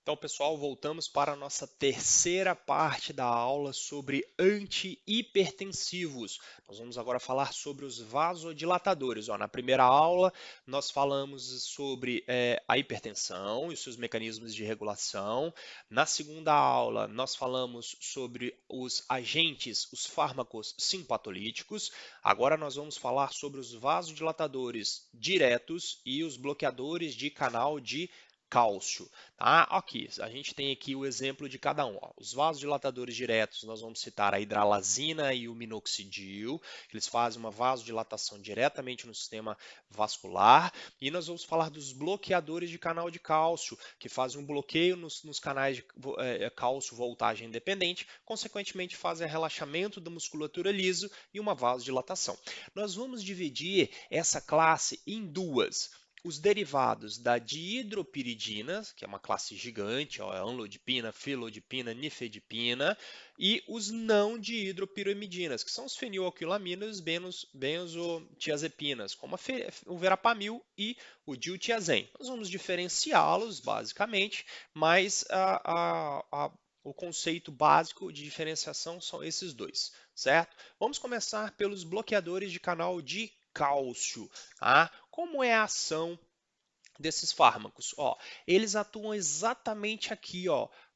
Então, pessoal, voltamos para a nossa terceira parte da aula sobre antihipertensivos. Nós vamos agora falar sobre os vasodilatadores. Na primeira aula, nós falamos sobre a hipertensão e os seus mecanismos de regulação. Na segunda aula, nós falamos sobre os agentes, os fármacos simpatolíticos. Agora nós vamos falar sobre os vasodilatadores diretos e os bloqueadores de canal de cálcio. Tá? Aqui, a gente tem aqui o exemplo de cada um. Os vasodilatadores diretos, nós vamos citar a hidralazina e o minoxidil, que eles fazem uma vasodilatação diretamente no sistema vascular. E nós vamos falar dos bloqueadores de canal de cálcio, que fazem um bloqueio nos canais de cálcio voltagem independente, consequentemente fazem relaxamento da musculatura lisa e uma vasodilatação. Nós vamos dividir essa classe em duas. Os derivados da dihidropiridina, que é uma classe gigante, amlodipina, filodipina, nifedipina, e os não dihidropirimidinas, que são os fenilacilaminas e benzotiazepinas, como o verapamil e o diltiazem. Nós vamos diferenciá-los, basicamente, mas o conceito básico de diferenciação são esses dois, certo? Vamos começar pelos bloqueadores de canal de cálcio. Tá? Como é a ação desses fármacos? Eles atuam exatamente aqui,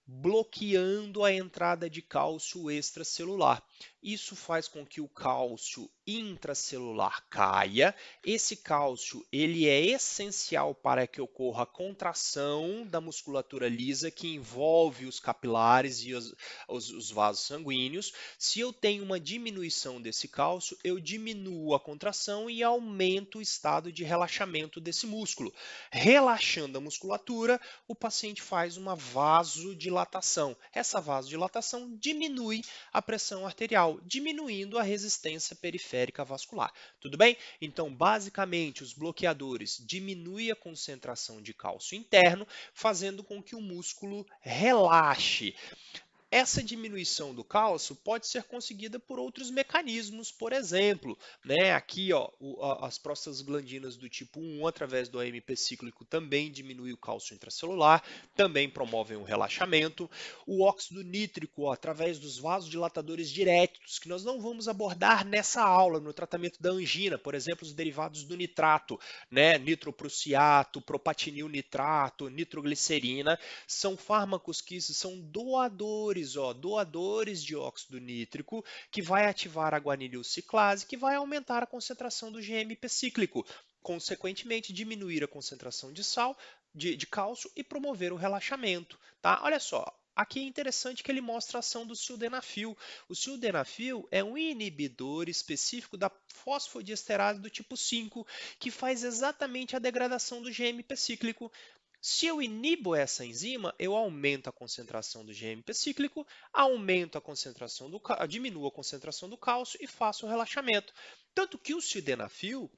bloqueando a entrada de cálcio extracelular. Isso faz com que o cálcio intracelular caia. Esse cálcio ele é essencial para que ocorra a contração da musculatura lisa que envolve os capilares e os vasos sanguíneos. Se eu tenho uma diminuição desse cálcio, eu diminuo a contração e aumento o estado de relaxamento desse músculo. Relaxando a musculatura, o paciente faz uma vasodilatação. Essa vasodilatação diminui a pressão arterial, diminuindo a resistência periférica vascular. Tudo bem? Então, basicamente, os bloqueadores diminuem a concentração de cálcio interno, fazendo com que o músculo relaxe. Essa diminuição do cálcio pode ser conseguida por outros mecanismos, por exemplo, aqui as prostaglandinas do tipo 1, através do AMP cíclico, também diminui o cálcio intracelular, também promovem o relaxamento. O óxido nítrico, através dos vasodilatadores diretos, que nós não vamos abordar nessa aula, no tratamento da angina, por exemplo, os derivados do nitrato, nitroprussiato, propatinil nitrato, nitroglicerina, são fármacos que são doadores de óxido nítrico, que vai ativar a guanililciclase, que vai aumentar a concentração do GMP cíclico, consequentemente diminuir a concentração de de cálcio e promover o relaxamento. Tá? Olha só, aqui é interessante que ele mostra a ação do sildenafil. O sildenafil é um inibidor específico da fosfodiesterase do tipo 5, que faz exatamente a degradação do GMP cíclico. Se eu inibo essa enzima, eu aumento a concentração do GMP cíclico, diminuo a concentração do cálcio e faço o relaxamento. Tanto que o sildenafil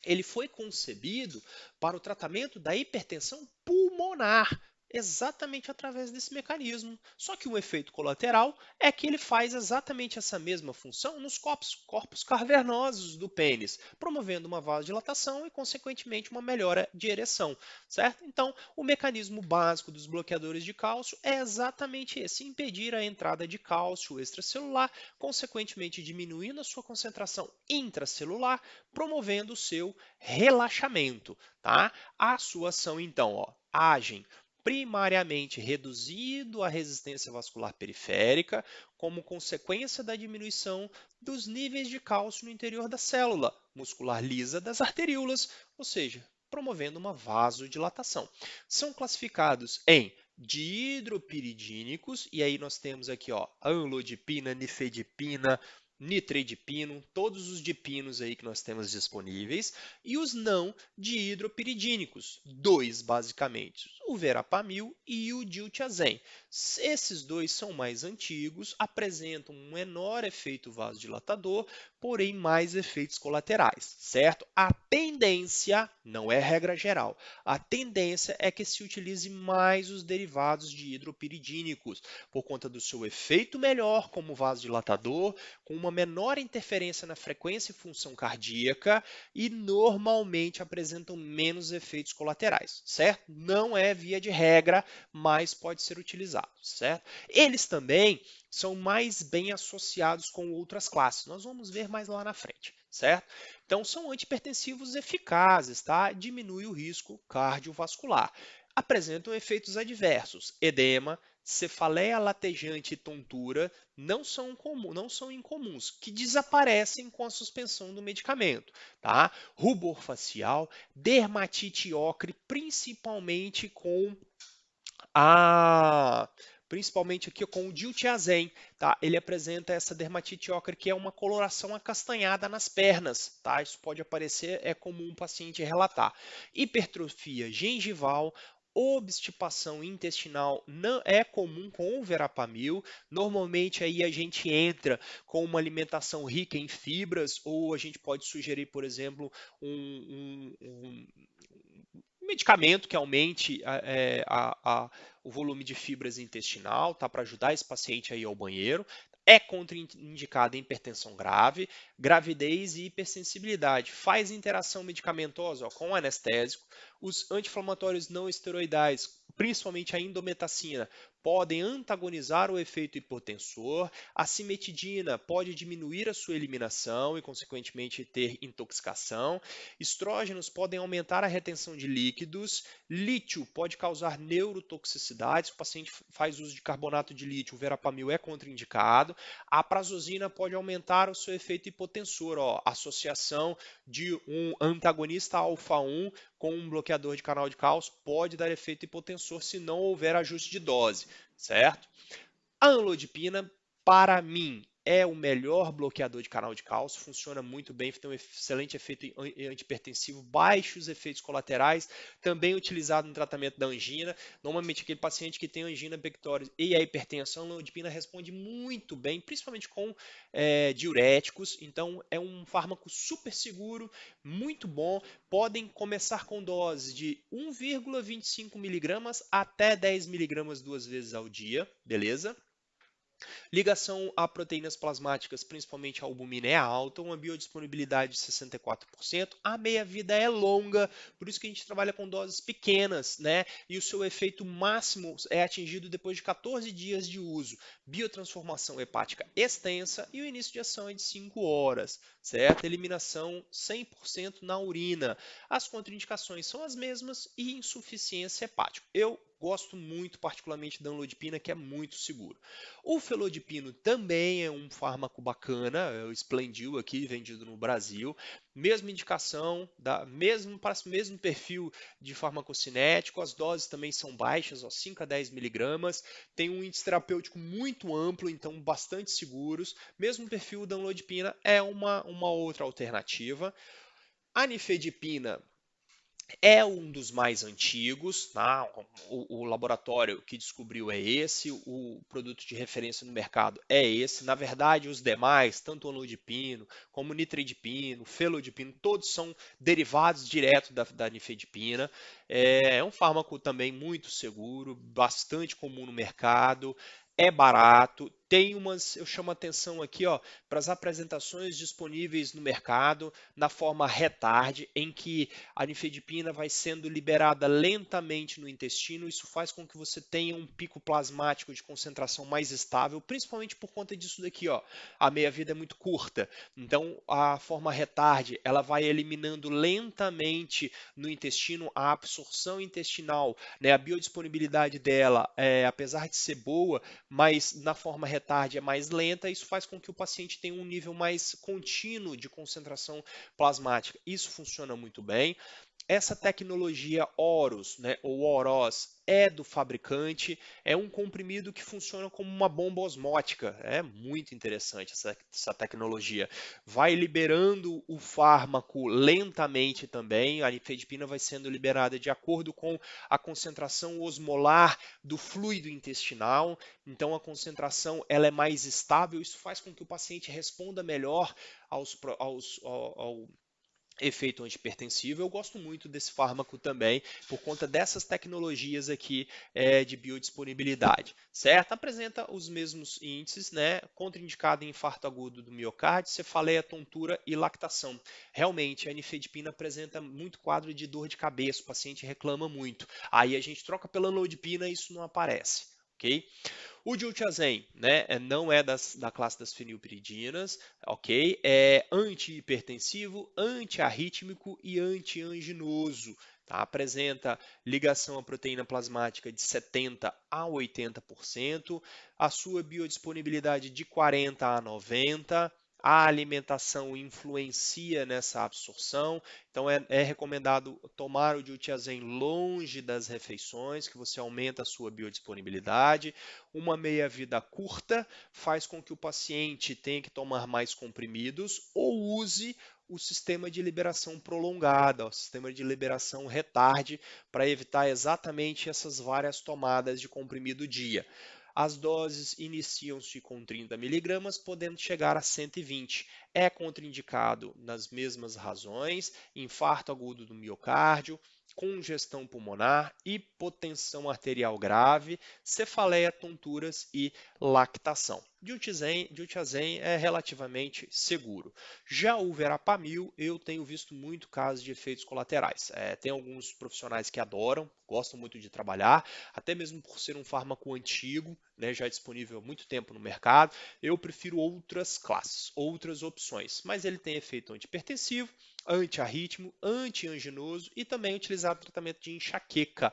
ele foi concebido para o tratamento da hipertensão pulmonar, exatamente através desse mecanismo. Só que o efeito colateral é que ele faz exatamente essa mesma função nos corpos cavernosos do pênis, promovendo uma vasodilatação e, consequentemente, uma melhora de ereção, certo? Então, o mecanismo básico dos bloqueadores de cálcio é exatamente esse, impedir a entrada de cálcio extracelular, consequentemente diminuindo a sua concentração intracelular, promovendo o seu relaxamento, tá? A sua ação, então, agem primariamente reduzindo a resistência vascular periférica, como consequência da diminuição dos níveis de cálcio no interior da célula muscular lisa das arteríolas, ou seja, promovendo uma vasodilatação. São classificados em dihidropiridínicos, e aí nós temos aqui amlodipina, nifedipina, nitridipino, todos os dipinos aí que nós temos disponíveis, e os não dihidropiridínicos, dois basicamente, o verapamil e o diltiazem. Esses dois são mais antigos, apresentam um menor efeito vasodilatador, porém mais efeitos colaterais, certo? A tendência, não é regra geral, a tendência é que se utilize mais os derivados de hidropiridínicos, por conta do seu efeito melhor como vasodilatador, com uma menor interferência na frequência e função cardíaca e normalmente apresentam menos efeitos colaterais, certo? Não é via de regra, mas pode ser utilizado, certo? Eles também são mais bem associados com outras classes. Nós vamos ver mais lá na frente, certo? Então, são antihipertensivos eficazes, tá? Diminui o risco cardiovascular. Apresentam efeitos adversos, edema, cefaleia latejante e tontura não são incomuns, que desaparecem com a suspensão do medicamento, tá? Rubor facial, dermatite ocre, a principalmente aqui com o diltiazem, tá? Ele apresenta essa dermatite ocre, que é uma coloração acastanhada nas pernas, tá? Isso pode aparecer, é comum o paciente relatar. Hipertrofia gengival, obstipação intestinal não é comum com o verapamil. Normalmente aí a gente entra com uma alimentação rica em fibras, ou a gente pode sugerir, por exemplo, um medicamento que aumente o volume de fibras intestinal, tá? Para ajudar esse paciente aí ao banheiro. É contraindicado em hipertensão grave, gravidez e hipersensibilidade. Faz interação medicamentosa, ó, com anestésico. Os anti-inflamatórios não esteroidais, principalmente a indometacina, podem antagonizar o efeito hipotensor. A cimetidina pode diminuir a sua eliminação e, consequentemente, ter intoxicação. Estrógenos podem aumentar a retenção de líquidos. Lítio pode causar neurotoxicidade. Se o paciente faz uso de carbonato de lítio, o verapamil é contraindicado. A prazosina pode aumentar o seu efeito hipotensor. Ó, associação de um antagonista alfa-1 com um bloqueador de canal de cálcio pode dar efeito hipotensor se não houver ajuste de dose, certo? A amlodipina, para mim, é o melhor bloqueador de canal de cálcio, funciona muito bem, tem um excelente efeito antihipertensivo, baixos efeitos colaterais, também utilizado no tratamento da angina. Normalmente, aquele paciente que tem angina pectoris e a hipertensão, a amlodipina responde muito bem, principalmente com diuréticos. Então, é um fármaco super seguro, muito bom. Podem começar com doses de 1,25 miligramas até 10 miligramas 2 vezes ao dia, beleza? Ligação a proteínas plasmáticas, principalmente a albumina, é alta, uma biodisponibilidade de 64%. A meia-vida é longa, por isso que a gente trabalha com doses pequenas, né? E o seu efeito máximo é atingido depois de 14 dias de uso. Biotransformação hepática extensa e o início de ação é de 5 horas, certo? Eliminação 100% na urina. As contraindicações são as mesmas e insuficiência hepática. Eu gosto muito, particularmente, da amlodipina, que é muito seguro. O felodipino também é um fármaco bacana, é o Splendil aqui, vendido no Brasil. Mesma indicação, para o mesmo perfil de farmacocinético, as doses também são baixas, ó, 5 a 10 miligramas. Tem um índice terapêutico muito amplo, então bastante seguros. Mesmo perfil da amlodipina é uma outra alternativa. A nifedipina é um dos mais antigos, tá? O laboratório que descobriu é esse, o produto de referência no mercado é esse. Na verdade, os demais, tanto o amlodipino como o nitridipino, felodipino, todos são derivados direto da nifedipina. É um fármaco também muito seguro, bastante comum no mercado. É barato, eu chamo a atenção aqui, ó, para as apresentações disponíveis no mercado na forma retard, em que a nifedipina vai sendo liberada lentamente no intestino. Isso faz com que você tenha um pico plasmático de concentração mais estável, principalmente por conta disso daqui, ó. A meia-vida é muito curta, então a forma retard, ela vai eliminando lentamente no intestino a absorção intestinal, né? A biodisponibilidade dela, apesar de ser boa, mas na forma retard é mais lenta. Isso faz com que o paciente tenha um nível mais contínuo de concentração plasmática. Isso funciona muito bem. Essa tecnologia OROS, né, ou OROS, é do fabricante, é um comprimido que funciona como uma bomba osmótica. É muito interessante essa tecnologia. Vai liberando o fármaco lentamente também, a nifedipina vai sendo liberada de acordo com a concentração osmolar do fluido intestinal, então a concentração ela é mais estável, isso faz com que o paciente responda melhor ao efeito antipertensivo. Eu gosto muito desse fármaco também, por conta dessas tecnologias aqui de biodisponibilidade, certo? Apresenta os mesmos índices, né? Contraindicado em infarto agudo do miocárdio, cefaleia, tontura e lactação. Realmente, a nifedipina apresenta muito quadro de dor de cabeça, o paciente reclama muito. Aí a gente troca pela nodipina e isso não aparece, ok? O diltiazem, né, não é da classe das fenilpiridinas, ok? É antihipertensivo, antiarrítmico e antianginoso. Tá? Apresenta ligação à proteína plasmática de 70 a 80%, a sua biodisponibilidade de 40 a 90%. A alimentação influencia nessa absorção, então é recomendado tomar o diltiazem longe das refeições, que você aumenta a sua biodisponibilidade. Uma meia-vida curta faz com que o paciente tenha que tomar mais comprimidos ou use o sistema de liberação prolongada, o sistema de liberação retarde, para evitar exatamente essas várias tomadas de comprimido dia. As doses iniciam-se com 30 mg, podendo chegar a 120. É contraindicado nas mesmas razões: infarto agudo do miocárdio, congestão pulmonar, hipotensão arterial grave, cefaleia, tonturas e lactação. Diltiazem é relativamente seguro. Já o verapamil, eu tenho visto muito casos de efeitos colaterais. Tem alguns profissionais que adoram, gostam muito de trabalhar, até mesmo por ser um fármaco antigo, né, já disponível há muito tempo no mercado. Eu prefiro outras classes, outras opções, mas ele tem efeito antipertensivo, antiarrítmico, antianginoso e também utilizado no tratamento de enxaqueca.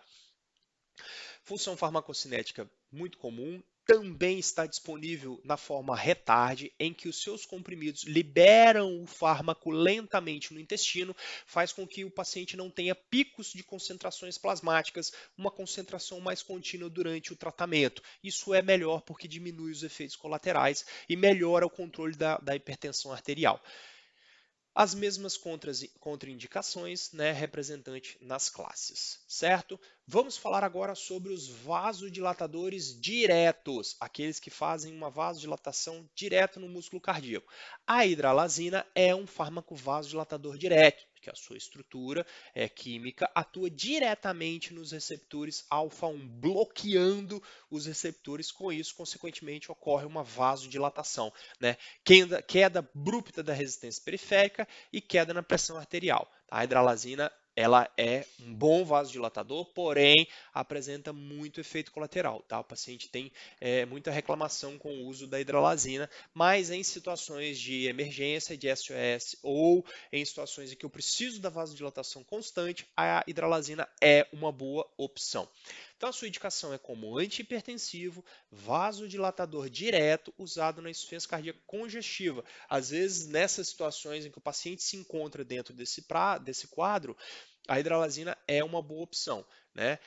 Função farmacocinética muito comum, também está disponível na forma retarde, em que os seus comprimidos liberam o fármaco lentamente no intestino, faz com que o paciente não tenha picos de concentrações plasmáticas, uma concentração mais contínua durante o tratamento. Isso é melhor porque diminui os efeitos colaterais e melhora o controle da hipertensão arterial. As mesmas contraindicações, né, representante nas classes, certo? Vamos falar agora sobre os vasodilatadores diretos, aqueles que fazem uma vasodilatação direto no músculo cardíaco. A hidralazina é um fármaco vasodilatador direto, que a sua estrutura química atua diretamente nos receptores alfa-1, bloqueando os receptores. Com isso, consequentemente, ocorre uma vasodilatação, né? Queda abrupta da resistência periférica e queda na pressão arterial. A hidralazina ela é um bom vasodilatador, porém apresenta muito efeito colateral. Tá? O paciente tem muita reclamação com o uso da hidralazina, mas em situações de emergência, de SOS ou em situações em que eu preciso da vasodilatação constante, a hidralazina é uma boa opção. Então, a sua indicação é como antihipertensivo, vasodilatador direto, usado na insuficiência cardíaca congestiva. Às vezes, nessas situações em que o paciente se encontra dentro desse quadro, a hidralazina é uma boa opção, né?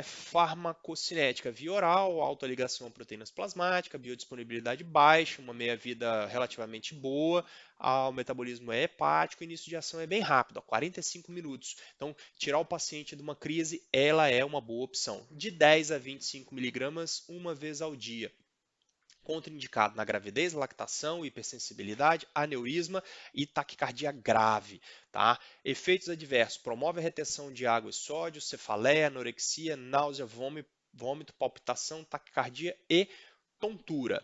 Farmacocinética via oral, alta ligação a proteínas plasmáticas, biodisponibilidade baixa, uma meia-vida relativamente boa, o metabolismo é hepático, o início de ação é bem rápido, 45 minutos. Então, tirar o paciente de uma crise, ela é uma boa opção. De 10 a 25 miligramas, uma vez ao dia. Contraindicado na gravidez, lactação, hipersensibilidade, aneurisma e taquicardia grave. Tá? Efeitos adversos: promove a retenção de água e sódio, cefaleia, anorexia, náusea, vômito, palpitação, taquicardia e tontura.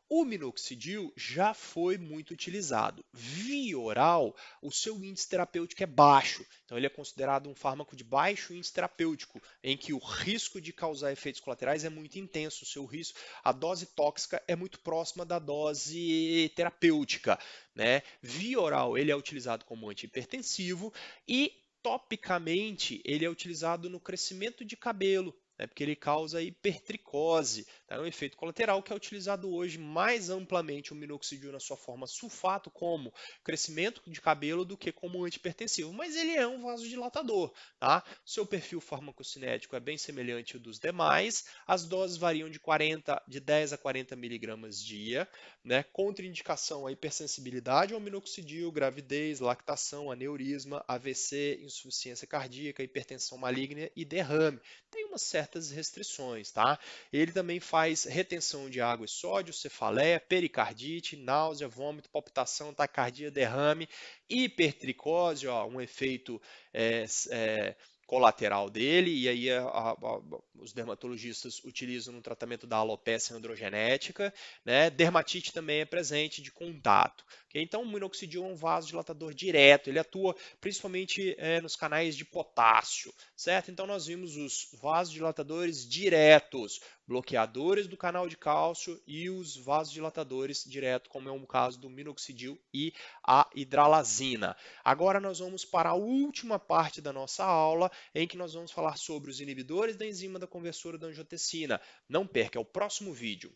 O minoxidil já foi muito utilizado. Via oral, o seu índice terapêutico é baixo, então ele é considerado um fármaco de baixo índice terapêutico, em que o risco de causar efeitos colaterais é muito intenso. O seu risco, a dose tóxica é muito próxima da dose terapêutica, né? Via oral, ele é utilizado como antihipertensivo e topicamente ele é utilizado no crescimento de cabelo, né? Porque ele causa hipertricose, tá? É um efeito colateral que é utilizado hoje mais amplamente o minoxidil na sua forma sulfato como crescimento de cabelo do que como antihipertensivo, mas ele é um vasodilatador, tá? Seu perfil farmacocinético é bem semelhante ao dos demais, as doses variam de 10 a 40 miligramas dia, né? Contraindicação à hipersensibilidade ao minoxidil, gravidez, lactação, aneurisma, AVC, insuficiência cardíaca, hipertensão maligna e derrame. Tem umas certas restrições, tá? Ele também faz retenção de água e sódio, cefaleia, pericardite, náusea, vômito, palpitação, taquicardia, derrame, hipertricose, ó, um efeito colateral dele, e aí os dermatologistas utilizam no tratamento da alopecia androgenética, né? Dermatite também é presente de contato. Okay? Então, o minoxidil é um vasodilatador direto, ele atua principalmente nos canais de potássio, certo? Então, nós vimos os vasodilatadores diretos, bloqueadores do canal de cálcio e os vasodilatadores direto, como é o caso do minoxidil e a hidralazina. Agora nós vamos para a última parte da nossa aula, em que nós vamos falar sobre os inibidores da enzima da conversora da angiotensina. Não perca, é o próximo vídeo.